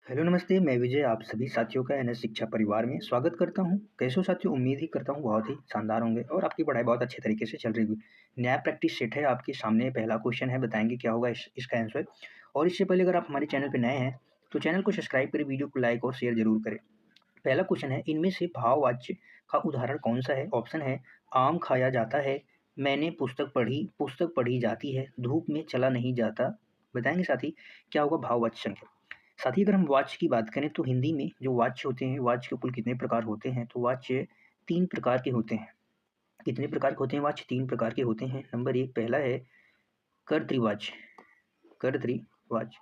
Hello नमस्ते, मैं विजय आप सभी साथियों का एनएस शिक्षा परिवार में स्वागत करता हूँ। कैसे हो साथियों? उम्मीद ही करता हूँ बहुत ही शानदार होंगे और आपकी पढ़ाई बहुत अच्छे तरीके से चल रही होगी। नया प्रैक्टिस सेट है आपके सामने, पहला क्वेश्चन है, बताएंगे क्या होगा इसका आंसर। और इससे पहले अगर आप हमारे चैनल पर नए हैं तो चैनल को सब्सक्राइब करें, वीडियो को लाइक और शेयर जरूर करें। पहला क्वेश्चन है, इनमें से भाववाच्य का उदाहरण कौन सा है? ऑप्शन है आम खाया जाता है, मैंने पुस्तक पढ़ी जाती है, धूप में चला नहीं जाता। बताएंगे साथी क्या होगा भाववाच्य संख्या। साथ ही अगर हम वाच्य की बात करें तो हिंदी में जो वाच्य होते हैं, वाच्य के कुल कितने प्रकार होते हैं? तो वाच्य 3 प्रकार के होते हैं। कितने प्रकार के होते हैं वाच्य? 3 प्रकार के होते हैं। नंबर 1 पहला है कर्तृवाच्य, कर्तृवाच्य।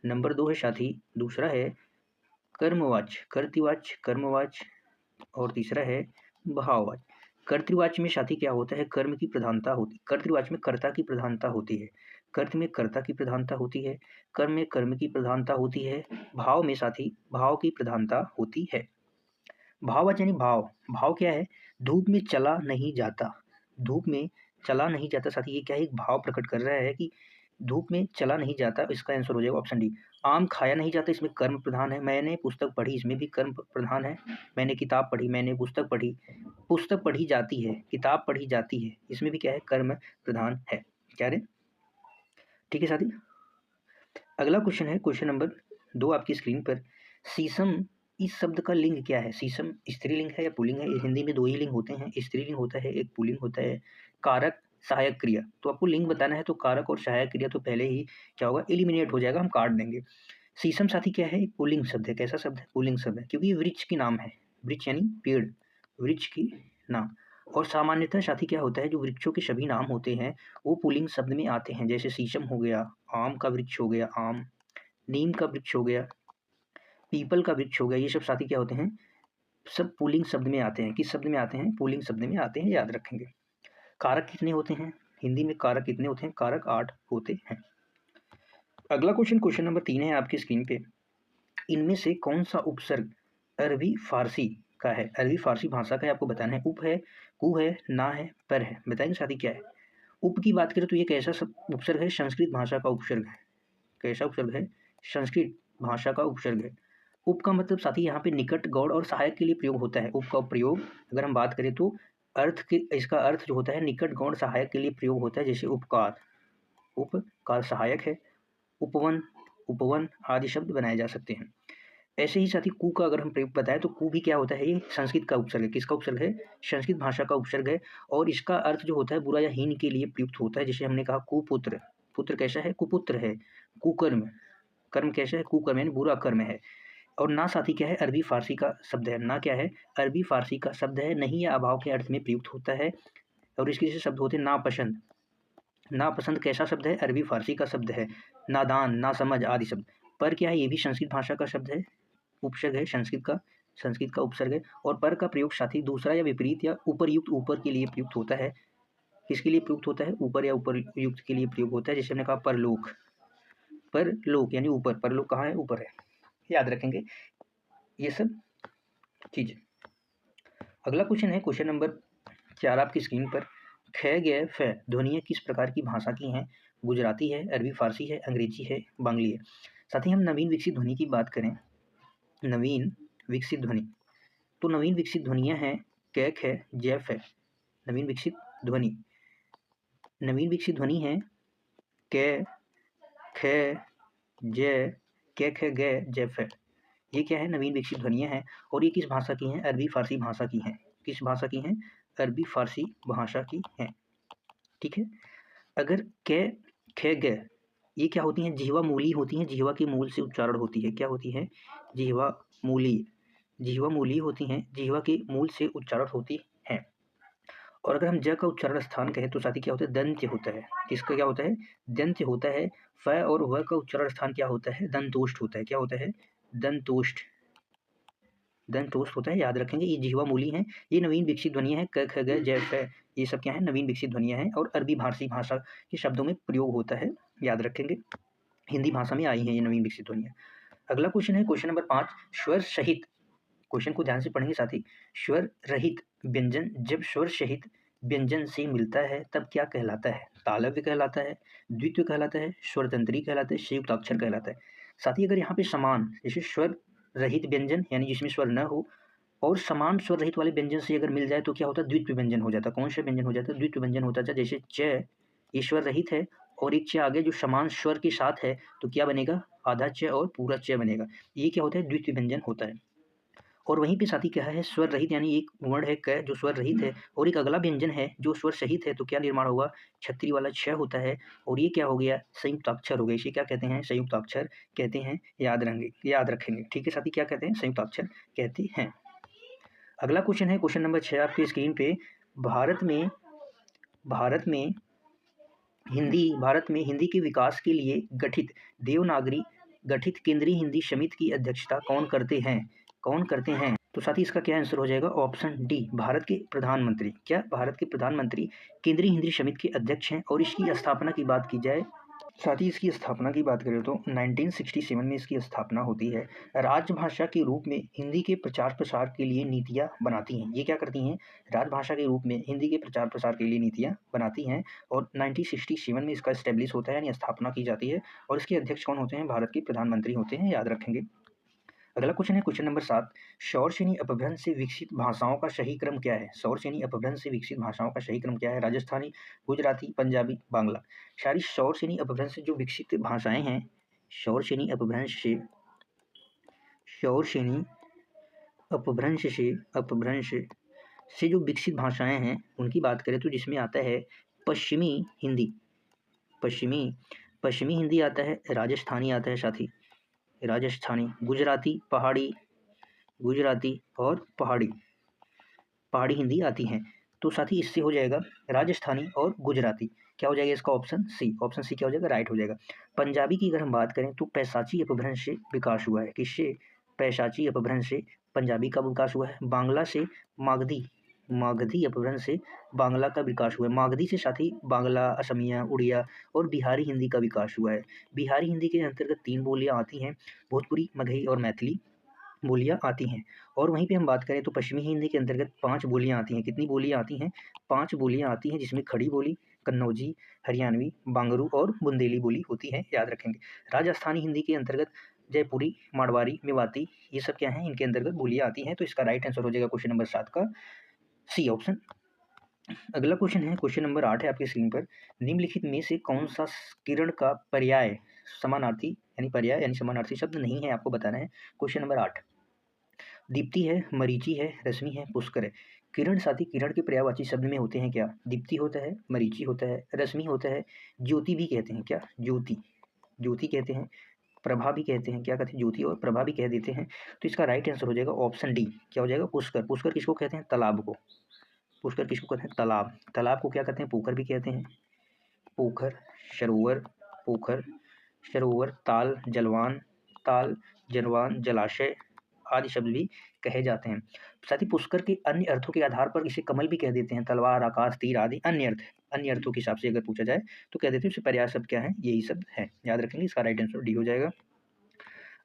नंबर 2 है साथी, दूसरा है कर्मवाच्य, और तीसरा है भाववाच्य। कर्तृवाच्य में साथी क्या होता है? कर्म की प्रधानता होती, कर्तृवाच्य में कर्ता की प्रधानता होती है, कर्त में कर्ता की प्रधानता होती है, कर्म में कर्म की प्रधानता होती है, भाव में साथी भाव की प्रधानता होती है। भाववाच्य यानी भाव क्या है? धूप में चला नहीं जाता, धूप में चला नहीं जाता साथी, ये क्या है? एक भाव प्रकट कर रहा है कि धूप में चला नहीं जाता। इसका आंसर हो जाएगा ऑप्शन डी। आम खाया नहीं जाता, इसमें कर्म प्रधान है। मैंने पुस्तक पढ़ी, इसमें भी कर्म प्रधान है। मैंने किताब पढ़ी, मैंने पुस्तक पढ़ी जाती है, किताब पढ़ी जाती है, इसमें भी क्या है? कर्म प्रधान है। क्या रे? ठीक है साथी। अगला क्वेश्चन है क्वेश्चन नंबर 2 आपकी स्क्रीन पर। शीशम, इस शब्द का लिंग क्या है? शीशम स्त्रीलिंग है या पुल्लिंग है? हिंदी में 2 ही लिंग होते हैं, स्त्रीलिंग होता है, एक पुल्लिंग होता है। कारक, सहायक क्रिया, तो आपको लिंग बताना है तो कारक और सहायक क्रिया तो पहले ही क्या होगा? एलिमिनेट हो जाएगा, हम काट देंगे। शीशम साथी क्या है? एक पुल्लिंग शब्द है। कैसा शब्द है? पुल्लिंग शब्द है, क्योंकि ये वृक्ष की नाम है। वृक्ष यानी पेड़, वृक्ष की नाम। और सामान्यतः साथी क्या होता है, जो वृक्षों के सभी नाम होते हैं वो पुल्लिंग शब्द में आते हैं। जैसे शीशम हो गया, आम का वृक्ष हो गया आम, नीम का वृक्ष हो गया, पीपल का वृक्ष हो गया, ये सब साथी क्या होते हैं? सब पुल्लिंग शब्द में आते हैं। किस शब्द में आते हैं? पुल्लिंग शब्द में आते हैं, याद रखेंगे। कारक कितने होते हैं? हिंदी में कारक कितने होते हैं? कारक 8 होते हैं। अगला क्वेश्चन, क्वेश्चन नंबर 3 है आपकी स्क्रीन पे। इनमें से कौन सा उपसर्ग अरबी फारसी का है? अरबी फारसी भाषा का है, आपको बताना है। उप है, कु है, ना है, पर है। बताएंगे साथी क्या है? उप की बात करें तो ये कैसा उपसर्ग है? संस्कृत भाषा का उपसर्ग है। कैसा उपसर्ग है? संस्कृत भाषा का उपसर्ग है। उप का मतलब साथी यहाँ पे निकट, गौड़ और सहायक के लिए प्रयोग होता है। उप का प्रयोग अगर हम बात करें तो अर्थ के, इसका अर्थ जो होता है निकट, गौड़, सहायक के लिए प्रयोग होता है। जैसे उपकार, उपकार सहायक है। उपवन, उपवन आदि शब्द बनाए जा सकते हैं। ऐसे ही साथी कु का अगर हम प्रयोग बताएं तो कु भी क्या होता है? ये संस्कृत का उपसर्ग है। किसका उपसर्ग है? संस्कृत भाषा का उपसर्ग है। और इसका अर्थ जो होता है बुरा या हीन के लिए प्रयुक्त होता है। जैसे हमने कहा कुपुत्र, पुत्र कैसा है? कुपुत्र है। कुकर्म, कर्म कैसा है? कुकर्म यानी बुरा कर्म है। और ना साथी क्या है? अरबी फारसी का शब्द है। ना क्या है? अरबी फारसी का शब्द है। नहीं या अभाव के अर्थ में प्रयुक्त होता है। और इसके जैसे शब्द होते हैं नापसंद, नापसंद कैसा शब्द है? अरबी फारसी का शब्द है। नादान, नासमझ आदि शब्द। पर क्या है? ये भी संस्कृत भाषा का शब्द है, उपसर्ग है संस्कृत का उपसर्ग है। और पर का प्रयोग साथी दूसरा या विपरीत या उपरयुक्त, ऊपर के लिए प्रयुक्त होता है। किसके लिए प्रयुक्त होता है? ऊपर या उपरयुक्त के लिए प्रयोग होता है। जैसे हमने कहा परलोक, परलोक यानी ऊपर, परलोक कहाँ है? ऊपर है। याद रखेंगे ये सब चीजें। अगला क्वेश्चन है क्वेश्चन नंबर 4 आपकी स्क्रीन पर। ख ग फ ध्वनियाँ किस प्रकार की भाषा की हैं? गुजराती है, अरबी फारसी है, अंग्रेजी है, बांग्ली है। साथ ही हम नवीन विकसित ध्वनि की बात करें, नवीन विकसित ध्वनि, तो नवीन विकसित ध्वनियाँ हैं क ख ज फ। नवीन विकसित ध्वनि, नवीन विकसित ध्वनि है क ख ज क ख ग ज फ। ये क्या है? नवीन विकसित ध्वनियाँ हैं। और ये किस भाषा की हैं? अरबी फारसी भाषा की हैं। किस भाषा की हैं? अरबी फारसी भाषा की हैं। ठीक है। अगर क ख ग, ये क्या होती हैं? जिह्वा मूली होती हैं, जिह्वा के मूल से उच्चारण होती है। क्या होती है? जिह्वा मूली, जिह्वा मूली होती हैं, जिह्वा के मूल से उच्चारण होती हैं। और अगर हम ज का उच्चारण स्थान कहें तो साथी क्या होता है? दंत्य होता है। किसका क्या होता है? दंत्य होता है। फ और व का उच्चारण स्थान क्या होता है? दंतोष्ठ होता है। क्या होता है? दंतोष्ठ, दंतोष्ठ होता है। याद रखेंगे ये जिह्वा मूली हैं। ये नवीन विकसित ध्वनियाँ हैं क ख ग ज फ। ये सब क्या है? नवीन विकसित ध्वनियाँ हैं और अरबी फारसी भाषा के शब्दों में प्रयोग होता है। याद रखेंगे हिंदी भाषा में आई हैं ये नवीन विकसित ध्वनियाँ। अगला क्वेश्चन है क्वेश्चन नंबर 5। स्वर सहित, क्वेश्चन को ध्यान से पढ़ेंगे साथी। स्वर रहित व्यंजन जब स्वर सहित व्यंजन से मिलता है तब क्या कहलाता है? तालव्य कहलाता है, द्वित्व कहलाता है, स्वरतंत्री कहलाता है, संयुक्ताक्षर कहलाता है। साथ ही अगर यहाँ पे समान जैसे स्वर रहित व्यंजन यानी जिसमें स्वर न हो और समान स्वर रहित वाले व्यंजन से अगर मिल जाए तो क्या होता है, द्वित्व व्यंजन हो जाता है। कौन सा व्यंजन हो जाता है, द्वित्व व्यंजन होता है। जैसे च, ये स्वर रहित है और एक च आगे जो समान स्वर के साथ है तो क्या बनेगा, आधा च और पूरा च बनेगा। ये क्या होता है, द्वित्व व्यंजन होता है। और वहीं पे साथ ही क्या है, स्वर रहित यानी एक वर्ण है क जो स्वर रहित है और एक अगला व्यंजन है जो स्वर सहित है तो क्या निर्माण होगा, छतरी वाला छ होता है और ये क्या हो गया, संयुक्ताक्षर हो गया। इसे क्या कहते हैं, संयुक्ताक्षर कहते हैं। याद रखेंगे। ठीक है साथी, क्या कहते हैं, संयुक्ताक्षर कहते हैं। अगला क्वेश्चन है क्वेश्चन नंबर 6 आपकी स्क्रीन पे। भारत में हिंदी के विकास के लिए देवनागरी गठित केंद्रीय हिंदी समिति की अध्यक्षता कौन करते हैं। तो साथ ही इसका क्या आंसर हो जाएगा, ऑप्शन डी, भारत के प्रधानमंत्री। क्या भारत के प्रधानमंत्री केंद्रीय हिंदी समिति के अध्यक्ष हैं। और इसकी स्थापना की बात की जाए, साथ ही इसकी स्थापना की बात करें तो 1967 में इसकी स्थापना होती है। राजभाषा के रूप में हिंदी के प्रचार प्रसार के लिए नीतियाँ बनाती हैं। ये क्या करती हैं, राजभाषा के रूप में हिंदी के प्रचार प्रसार के लिए नीतियाँ बनाती हैं। और 1967 में इसका स्टैब्लिश होता है यानी स्थापना की जाती है। और इसके अध्यक्ष कौन होते हैं, भारत के प्रधानमंत्री होते हैं, याद रखेंगे। अगला क्वेश्चन है क्वेश्चन नंबर 7, शौर श्रेणी अपभ्रंश से विकसित भाषाओं का सही क्रम क्या है। शौर श्रेणी अपभ्रंश से विकसित भाषाओं का सही क्रम क्या है, राजस्थानी, गुजराती, पंजाबी, बांग्ला। सारी शौर श्रेणी अपभ्रंश से जो विकसित भाषाएं हैं, शौर श्रेणी अपभ्रंश से जो विकसित भाषाएं हैं उनकी बात करें तो जिसमें आता है पश्चिमी हिंदी आता है, राजस्थानी आता है, साथी राजस्थानी, गुजराती और पहाड़ी हिंदी आती हैं। तो साथ ही इससे हो जाएगा राजस्थानी और गुजराती। क्या हो जाएगा इसका, ऑप्शन सी क्या हो जाएगा, राइट हो जाएगा। पंजाबी की अगर हम बात करें तो पैशाची अपभ्रंश से विकास हुआ है। किससे, पैशाची अपभ्रंश से पंजाबी का विकास हुआ है। बांग्ला से मागधी अपभ्रंश से बांग्ला का विकास हुआ है। मागधी से साथ ही बांग्ला, असमिया, उड़िया और बिहारी हिंदी का विकास हुआ है। बिहारी हिंदी के अंतर्गत 3 बोलियां आती हैं, भोजपुरी, मगही और मैथिली बोलियां आती हैं। और वहीं पे हम बात करें तो पश्चिमी हिंदी के अंतर्गत 5 बोलियां आती हैं। कितनी बोलियां आती हैं, 5 बोलियां आती हैं, जिसमें खड़ी बोली, कन्नौजी, हरियाणवी, बांगरू और बुंदेली बोली होती है, याद रखेंगे। राजस्थानी हिंदी के अंतर्गत जयपुरी, मारवाड़ी, मेवाती, ये सब क्या हैं, इनके अंतर्गत बोलियां आती हैं। तो इसका राइट आंसर हो जाएगा क्वेश्चन नंबर 7 का सी ऑप्शन। अगला क्वेश्चन है क्वेश्चन नंबर 8 है आपकी स्क्रीन पर। निम्नलिखित में से कौन सा किरण का पर्याय समानार्थी शब्द नहीं है, आपको बताना है। क्वेश्चन नंबर 8, दीप्ति है, मरीचि है, रश्मि है, पुष्कर है। किरण साथी, किरण के पर्यायवाची शब्द में होते हैं क्या, दीप्ति होता है, मरीचि होता है, रश्मि होता है, ज्योति भी कहते हैं। क्या, ज्योति कहते हैं, प्रभा भी कहते हैं। क्या कहते हैं, ज्योति और प्रभा भी कह देते हैं। तो इसका राइट आंसर हो जाएगा ऑप्शन डी, क्या हो जाएगा, पुष्कर। पुष्कर किसको कहते हैं, तालाब को। पुष्कर किसको कहते हैं, तालाब को क्या कहते हैं, पोखर भी कहते हैं। पोखर, सरोवर, ताल, जलवान, जलाशय आदि शब्द भी कहे जाते हैं। साथ ही पुष्कर के अन्य अर्थों के आधार पर इसे कमल भी कह देते हैं। तलवार, आकाश, तीर आदि अन्य अर्थों के हिसाब से अगर पूछा जाए तो कह देते हैं इससे पर्याय शब्द क्या है, यही शब्द है, याद रखेंगे। इसका राइट आंसर डी हो जाएगा।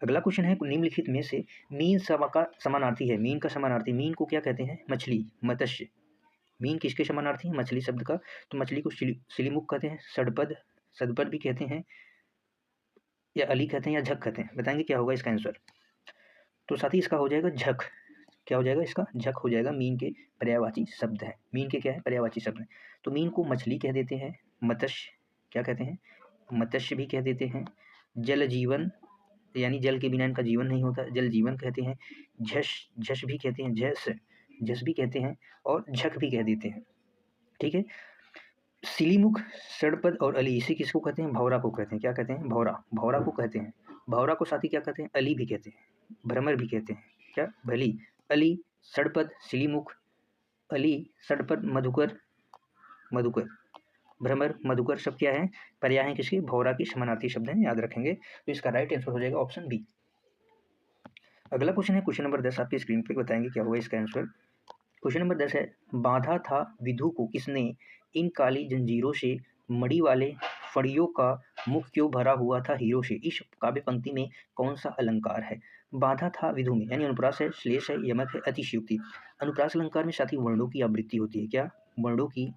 अगला क्वेश्चन है निम्नलिखित में से मीन का समानार्थी है। मीन का समानार्थी, मीन को क्या कहते हैं, मछली, मत्स्य। मीन किसके समानार्थी है, मछली शब्द का। तो मछली को सिलीमुख कहते हैं, सदपद भी कहते हैं, या अली कहते हैं, या झक कहते हैं। बताएंगे क्या होगा इसका आंसर। तो साथ ही इसका हो जाएगा झक। क्या हो जाएगा इसका, झक हो जाएगा। मीन के पर्यायवाची शब्द है। मीन के क्या है, पर्यायवाची शब्द है। तो मीन को मछली कह देते हैं, मत्स्य क्या कहते हैं, मत्स्य भी कह देते हैं, जल जीवन यानी जल के बिना इनका जीवन नहीं होता, जल जीवन कहते हैं, झस भी कहते हैं, झस भी कहते हैं, और झक भी कह देते हैं। ठीक है। सिलीमुख, सड़पद और अली, इसी किसको कहते हैं, भौरा को कहते हैं। क्या कहते हैं, भौरा को कहते हैं। भौरा को साथ ही क्या कहते हैं, अली भी कहते हैं, भ्रमर भी कहते हैं। क्या, भली, अली, सड़पद, सिलीमुख, अली, सड़पद, मधुकर, भ्रमर, मधुकर सब क्या है, पर्याय हैं किसके, भौरा के समानार्थी शब्द हैं, याद रखेंगे। तो इसका राइट आंसर हो जाएगा ऑप्शन बी। अगला क्वेश्चन है क्वेश्चन नंबर 10 आपकी स्क्रीन पे, बताएंगे क्या होगा इसका आंसर। क्वेश्चन नंबर 10 है, बांधा था विधु को किसने, इन काली जंजीरों से मड़ी वाले फड़ियों का मुख क्यों भरा हुआ था हीरो से। इस काव्य पंक्ति में कौन सा अलंकार है। बांधा था विधु में यानी अनुप्रास है, श्लेष है, यमक है, अतिशयोक्ति। अनुप्रास अलंकार में साथ ही वर्णों की आवृत्ति होती है। क्या, वर्णों की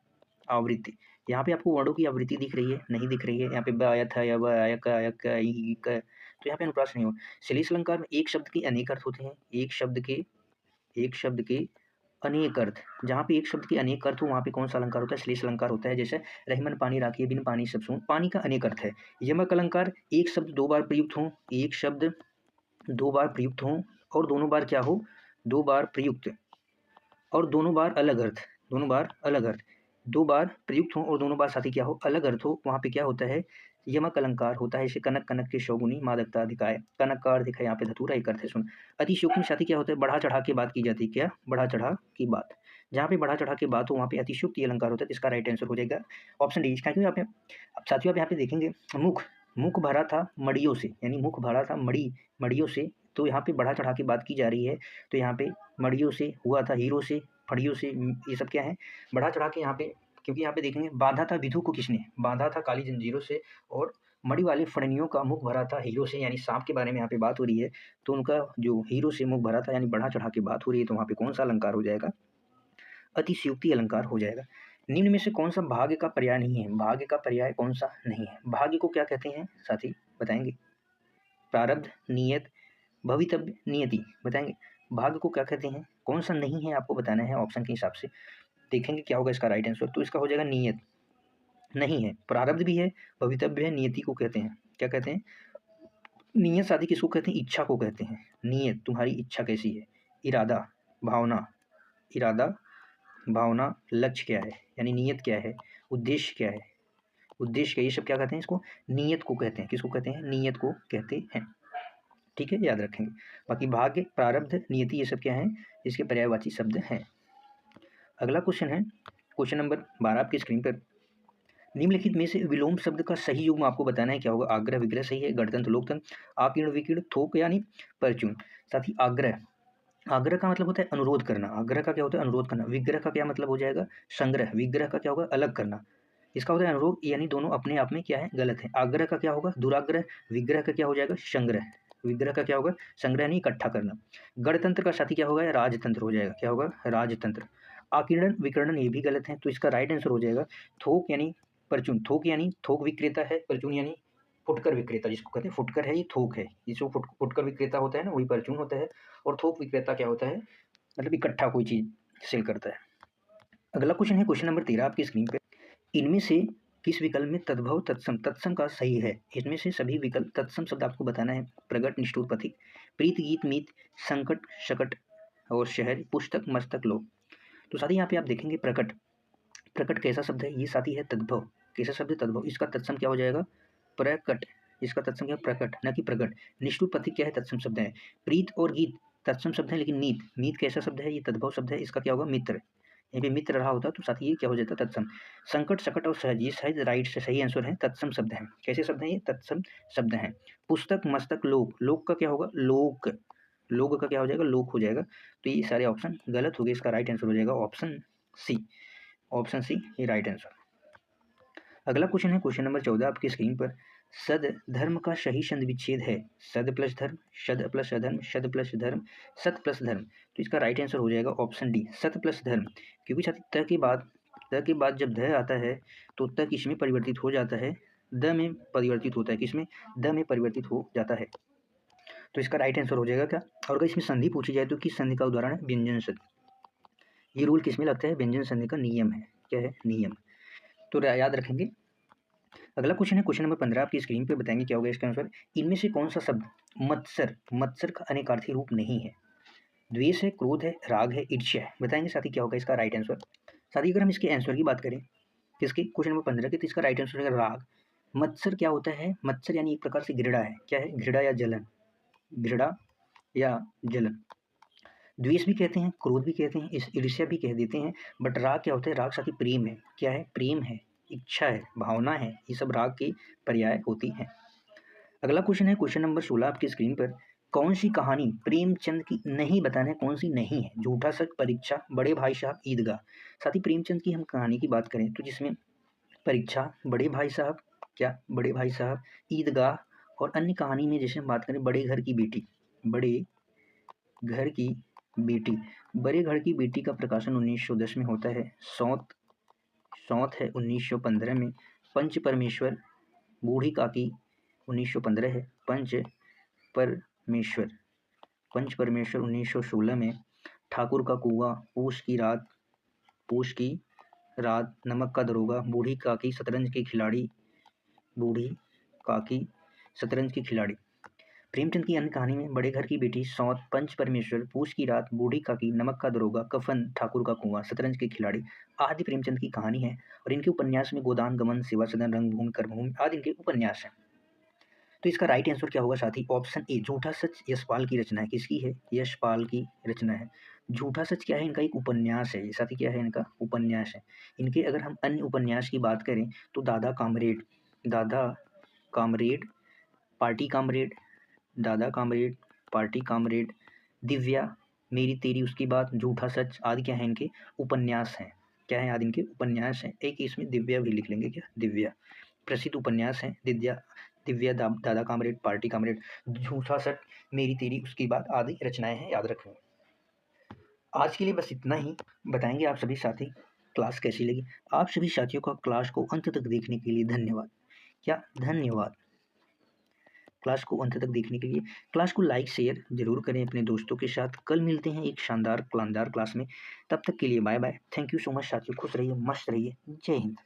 आवृत्ति। यहाँ पे आपको वर्णों की आवृत्ति दिख रही है, नहीं दिख रही है। यहाँ पे ब आया था, या व आया का, तो तो यहाँ पे अनुप्रास नहीं होगा। श्लेष अलंकार में एक शब्द के अनेक अर्थ होते हैं, एक शब्द के अनेक अर्थ। जहाँ पे एक शब्द के अनेक अर्थ हो वहाँ पे कौन सा अलंकार होता है? श्लेष अलंकार होता है। जैसे रहीमन पानी राखिए बिन पानी सब सून, पानी का अनेक अर्थ है। यमक अलंकार, एक शब्द दो बार प्रयुक्त हो, एक शब्द दो बार प्रयुक्त हो और दोनों बार क्या हो? दो बार प्रयुक्त और दोनों बार अलग अर्थ, दोनों बार अलग अर्थ, दो बार प्रयुक्त हो और दोनों बार साथी क्या हो? अलग अर्थ हो, वहाँ पे क्या होता है? यमक अलंकार होता है। इसे कनक कनक के शौगुनी मादकता अधिकाय, कनक का अर्थ है यहाँ पे धतूरा, एक अर्थ है सुन। अतिशयोक्ति में साथी क्या होता है? बढ़ा चढ़ा के बात की जाती है। क्या? बढ़ा चढ़ा की बात। जहाँ पे बढ़ा चढ़ा के बात हो वहाँ पे अतिशयोक्ति अलंकार होता है। इसका राइट आंसर हो जाएगा ऑप्शन डी। क्योंकि यहाँ पे अब साथियों आप यहाँ पे देखेंगे मुख भरा था मड़ियों से, यानी मुख भरा था मड़ियों से, तो यहाँ पे बढ़ा चढ़ा के बात की जा रही है। तो यहाँ पे मड़ियों से हुआ था, हीरो से, फड़ियों से, ये सब क्या है? बढ़ा चढ़ा के यहाँ पे। क्योंकि यहाँ पे देखेंगे बांधा था विधु को किसने? बांधा था काली जंजीरों से, और मड़ी वाले फड़नियों का मुख भरा था हीरो से, यानी सांप के बारे में यहाँ पे बात हो रही है। तो उनका जो हीरो से मुख भरा था यानी बढ़ा चढ़ा के बात हो रही है, तो वहाँ पे कौन सा अलंकार हो जाएगा? अतिशयोक्ति अलंकार हो जाएगा। निम्न में से कौन सा भाग्य का पर्याय नहीं है? भाग्य का पर्याय कौन सा नहीं है? भाग्य को क्या कहते हैं साथी बताएंगे? प्रारब्ध, नियत, भवितव्य, नियति, बताएंगे। भाग्य को क्या कहते हैं? कौन सा नहीं है आपको बताना है ऑप्शन के हिसाब से। देखेंगे क्या होगा इसका राइट आंसर। तो इसका हो जाएगा नियत, नहीं है। प्रारब्ध भी है, भवितव्य है, नियति को कहते हैं। क्या कहते हैं? नियत साथी किसको कहते हैं? इच्छा को कहते हैं। नियत तुम्हारी इच्छा कैसी है, इरादा, भावना, इरादा, भावना, लक्ष्य क्या है, यानी नियत क्या है, उद्देश्य क्या है, उद्देश्य क्या, ये सब क्या कहते हैं? इसको नियत को कहते हैं। किसको कहते हैं? नियत को कहते हैं। ठीक है, याद रखेंगे। बाकी भाग्य, प्रारब्ध, नियति ये सब क्या है? इसके पर्यायवाची शब्द हैं। अगला क्वेश्चन है क्वेश्चन नंबर 12 आपकी स्क्रीन पर। निम्नलिखित में से विलोम शब्द का सही युग्म आपको बताना है। क्या होगा? आग्रह विग्रह सही है, गणतंत्र लोकतंत्र, आकीर्ण विकीर्ण, थोक यानी परचून। साथ ही आग्रह, आग्रह का मतलब होता है अनुरोध करना। आग्रह का क्या होता है? अनुरोध करना। विग्रह का क्या मतलब हो जाएगा? संग्रह। विग्रह का क्या होगा? अलग करना। इसका होता है अनुरोध, यानी दोनों अपने आप में क्या है? गलत है। आग्रह का क्या होगा? दुराग्रह। विग्रह का क्या हो जाएगा? संग्रह। विग्रह का क्या होगा? संग्रह नहीं, इकट्ठा करना। गणतंत्र का साथी क्या होगा? राजतंत्र हो जाएगा। क्या होगा? राजतंत्र। आकीर्णन विकर्णन ये भी गलत है, तो इसका राइट आंसर हो जाएगा थोक यानी परचून। थोक यानी थोक विक्रेता है, परचून यानी फुटकर विक्रेता, जिसको कहते हैं फुटकर है, ये थोक है। ये जो फुटकर विक्रेता होता है ना, वही परचून होता है। और थोक विक्रेता क्या होता है? मतलब इकट्ठा कोई चीज सेल करता है। अगला क्वेश्चन है क्वेश्चन नंबर 13 आपकी स्क्रीन पे। इनमें से किस विकल्प में तद्भव तत्सम, तत्सम का सही है? इसमें से सभी विकल्प तत्सम शब्द आपको बताना है। प्रगट, निष्ठुर, पथिक, प्रीत, गीत, मीत, संकट, शकट और शहर, पुस्तक, मस्तक, लोक। तो साथी यहाँ पे आप देखेंगे प्रकट, प्रकट कैसा शब्द है? ये साथी है तद्भव। कैसा शब्द है? तद्भव। इसका तत्सम क्या हो जाएगा? प्रकट। इसका तत्सम क्या? प्रकट, न कि प्रकट। निष्ठुर, पथिक क्या है? तत्सम शब्द है। प्रीत और गीत तत्सम शब्द है, लेकिन मीत, मीत कैसा शब्द है? ये तद्भव शब्द है। इसका क्या होगा? मित्र। यहाँ पे मित्र रहा होता तो साथ ये क्या हो जाता? तत्सम। संकट, सकट और सहज, ये शायद राइट से सही आंसर है, तत्सम शब्द है। कैसे शब्द हैं ये? तत्सम शब्द हैं। पुस्तक, मस्तक, लोक, लोक का क्या होगा? लोक। लोक का क्या हो जाएगा? लोक हो जाएगा। तो ये सारे ऑप्शन गलत हो गए। इसका राइट आंसर हो जाएगा ऑप्शन सी। ऑप्शन सी ये राइट आंसर। अगला क्वेश्चन है क्वेश्चन नंबर 14 आपकी स्क्रीन पर। सद धर्म का सही संधि विच्छेद है। सद प्लस धर्म, शद प्लस अधर्म, शद प्लस धर्म, सत प्लस धर्म। तो इसका राइट आंसर हो जाएगा ऑप्शन डी, सत प्लस धर्म। क्योंकि साथी त के बाद जब ध आता है तो त किसमें परिवर्तित हो जाता है? द में परिवर्तित होता है। किसमें? द में परिवर्तित हो जाता है। तो इसका राइट आंसर हो जाएगा क्या? और अगर इसमें संधि पूछी जाए तो किस संधि का उदाहरण है? व्यंजन संधि। ये रूल किसमें लगता है? व्यंजन संधि का नियम है। क्या है? नियम। तो याद रखेंगे। अगला क्वेश्चन है क्वेश्चन नंबर 15 आपकी स्क्रीन पे। बताएंगे क्या होगा इसका आंसर। इनमें से कौन सा शब्द मत्सर, मत्सर का अनेकार्थी रूप नहीं है? द्वेष है, क्रोध है, राग है, ईर्ष्या है। बताएंगे साथी क्या होगा इसका राइट आंसर। साथी अगर हम इसके आंसर की बात करें किसके? क्वेश्चन नंबर 15 के, तो इसका राइट आंसर है राग। मत्सर क्या होता है? मत्सर यानी एक प्रकार से घृणा है। क्या है? घृणा या जलन, घृणा या जलन। द्वेष भी कहते हैं, क्रोध भी कहते हैं, इस ईर्ष्या भी कह देते हैं। बट राग क्या होता है? राग साथी प्रेम है। क्या है? प्रेम है, इच्छा है, भावना है, ये सब राग की पर्याय होती हैं। अगला क्वेश्चन है क्वेश्चन नंबर 16 आपकी स्क्रीन पर। कौन सी कहानी प्रेमचंद की नहीं बताना है? कौन सी नहीं है? झूठा सच, परीक्षा, बड़े भाई साहब, ईदगाह। साथ ही प्रेमचंद की हम कहानी की बात करें तो जिसमें परीक्षा, बड़े भाई साहब, क्या बड़े भाई साहब, ईदगाह और अन्य कहानी में जैसे हम बात करें बड़े घर की बेटी, बड़े घर की बेटी। बड़े घर की बेटी का प्रकाशन 1910 में होता है। सौत, सौत है 1915 में। पंच परमेश्वर, बूढ़ी काकी 1915 है। पंच परमेश्वर, पंच परमेश्वर 1916 में। ठाकुर का कुआं, पूस की रात, नमक का दरोगा, बूढ़ी काकी, शतरंज की खिलाड़ी, बूढ़ी काकी शतरंज की खिलाड़ी। प्रेमचंद की अन्य कहानी में बड़े घर की बेटी, सौत, पंच परमेश्वर, पूस की रात, बूढ़ी काकी, नमक का दरोगा, कफन, ठाकुर का कुआं, शतरंज के खिलाड़ी आदि प्रेमचंद की कहानी है। और इनके उपन्यास में गोदान गमन, सेवा सदन, रंगभूमि, कर्मभूमि आदि इनके उपन्यास हैं। तो इसका राइट आंसर क्या होगा साथी? ऑप्शन ए, झूठा सच यशपाल की रचना है। किसकी है? यशपाल की रचना है। झूठा सच क्या है? इनका एक उपन्यास है। साथी क्या है? इनका उपन्यास है। इनके अगर हम अन्य उपन्यास की बात करें तो दादा कामरेड, पार्टी कामरेड, दादा कामरेड, पार्टी कामरेड, दिव्या, मेरी तेरी उसकी बात, झूठा सच आदि क्या है? इनके उपन्यास हैं। क्या है? आदि इनके उपन्यास हैं। एक इसमें दिव्या भी लिख लेंगे। क्या? दिव्या प्रसिद्ध उपन्यास है। दिव्या, दादा कामरेड, पार्टी कामरेड, झूठा सच, मेरी तेरी उसकी बात आदि रचनाएं हैं, याद रखें। आज के लिए बस इतना ही। बताएंगे आप सभी साथी क्लास कैसी लगी। आप सभी साथियों का क्लास को अंत तक देखने के लिए धन्यवाद। क्या? धन्यवाद। क्लास को अंत तक देखने के लिए क्लास को लाइक शेयर जरूर करें अपने दोस्तों के साथ। कल मिलते हैं एक शानदार क्लास में। तब तक के लिए bye bye. Thank you so much साथियों। खुश रहिए, मस्त रहिए। जय हिंद।